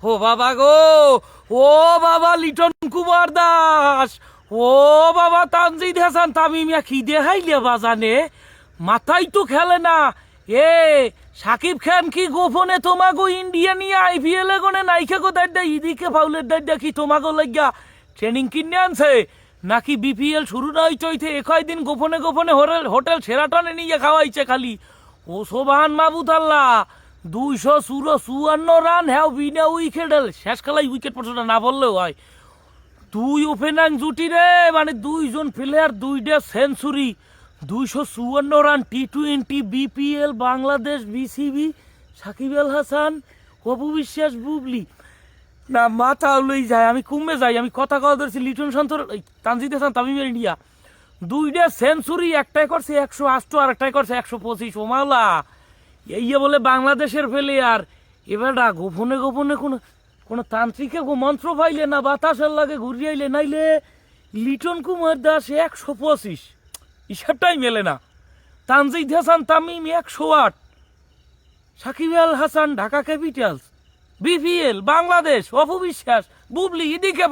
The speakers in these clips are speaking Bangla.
ও বাবা গো, ও বাবা লিটন কুমার দাস, ও বাবা তানজিদ হাসান তামিম, কি দেখাইলে বাজানে, মাথায় তো খেলে না। এ সাকিব খান কি গোপনে তোমাগো ইন্ডিয়া নিয়ে আইপিএল এ গনে নাইখা গো দাইডা ইদিকে ফাউলের দাইডা কি তোমাগো লাগিয়া ট্রেনিং কিনে আনছে, নাকি বিপিএল শুরু না হইতে দিন গোপনে গোপনে হোটেল সেরাটনে নিয়ে খাওয়াইছে খালি। ও সোবাহান মাহবুদ আল্লাহ, 254 রান হ্যাঁ বিনা উইকেট, শেষ খেলায় উইকেট পড়ছে না বললেও হয়। দুই ওপেনিং জুটি রে, মানে দুইজন প্লেয়ার, দুইটা সেঞ্চুরি, 254 রান, টি-20 বিপিএল, বাংলাদেশ, বিসিবি, সাকিব আল হাসান, অপু বিশ্বাস, বুবলি, না মাথা লই যায়। আমি কমে যাই, আমি কথা কথা ধরছি লিটন সন্তর তানজিদ হাসান তামিমের ইন্ডিয়া, দুইটা সেঞ্চুরি, একটাই করছে 108 আর একটাই করছে 125। ওমাওলা, এই বলে বাংলাদেশের প্লেয়ার। এবারটা গোপনে গোপনে কোনো তান্ত্রিকে মন্ত্র পাইলে না বাতাসের লাগে ঘুরিয়াইলে, নাইলে লিটন কুমার দাস 125, হিসাবটাই মেলে না। তানজিদ হাসান তামিম 108, সাকিব আল হাসান ঢাকা ক্যাপিটালস, বিপিএল, বাংলাদেশ, অপু বিশ্বাস, বুবলি, এদিকে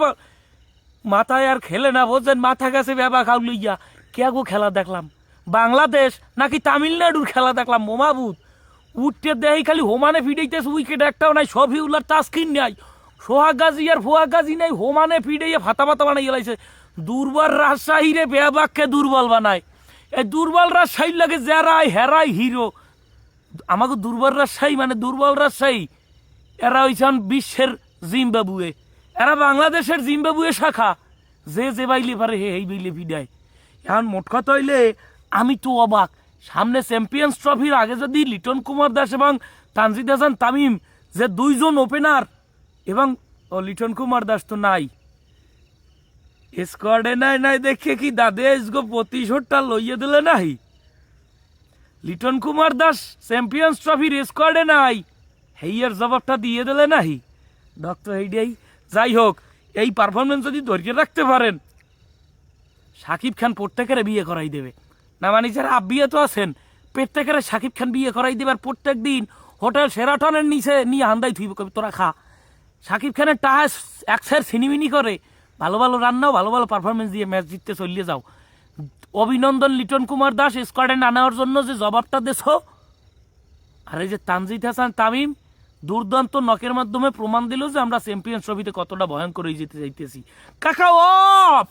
মাথায় আর খেলে না বোঝেন, মাথা গেছে ব্যাবা খাও লইয়া। কে গো খেলা দেখলাম, বাংলাদেশ নাকি তামিলনাড়ুর খেলা দেখলাম? মোমাবুদ উঠতে দেয় খালি হোমানে ফিডাইতেছে, উইকেট একটাও নাই, সবই উল্লার তাস্কিন নাই, সোহাগ গাজী আর ফোহাগ গাজী নাই, হোমানে ফিডাইয়া ফাতা ফাতা বানাই গেলাইছে। দুর্বল রাজশাহী রে বেবাককে দুর্বল বানায়। এই দুর্বল রাজশাহীর লাগে যারাই হেরাই হিরো। আমাকে দুর্বল রাজশাহী মানে দুর্বল রাজশাহী, এরা হইছেন বিশ্বের জিম্বাবুয়ে, এরা বাংলাদেশের জিম্বাবুয়ে শাখা। যে বাইলে পারে হে এই বাইলে ফিডায়। এখন মোট কথা হইলে আমি তো অবাক, সামনে চ্যাম্পিয়ন্স ট্রফির আগে যদি লিটন কুমার দাস এবং তানজিদ হাসান তামিম যে দুইজন ওপেনার, এবং লিটন কুমার দাস তো নাই স্কোয়াডে, নাই দেখে কি দাদে ইসগো প্রতিশোধটা লইয়ে দিলে নাই। লিটন কুমার দাস চ্যাম্পিয়ন্স ট্রফির স্কোয়াডে নাই, হেইয়ের জবাবটা দিয়ে দিলে নাই ডক্টর হেইডাই। যাই হোক, এই পারফরমেন্স যদি ধরিয়ে রাখতে পারেন, সাকিব খান প্রত্যেকের বিয়ে করাই দেবে। না মানে যারা আব্বিয়ে তো আছেন, প্রত্যেকের সাকিব খান বিয়ে করাই দেবে, আর প্রত্যেক দিন হোটেল সেরাটনের নিচে নিয়ে হান্দাই থুইব, কবি তোরা খা। সাকিব খানের টাহাস একসের সিনিমিনি করে ভালো ভালো রান্নাও ভালো ভালো পারফরমেন্স দিয়ে ম্যাচ জিততে চলিয়ে যাও। অভিনন্দন লিটন কুমার দাস, স্কোয়াডে আনার জন্য যে জবাবটা দেছ। আর এই যে তানজিদ হাসান তামিম দুর্দান্ত নকের মাধ্যমে প্রমাণ দিল যে আমরা চ্যাম্পিয়ন্স ট্রফিতে কতটা ভয়ঙ্কর হয়ে যেতে চাইতেছি। কাকা অফ।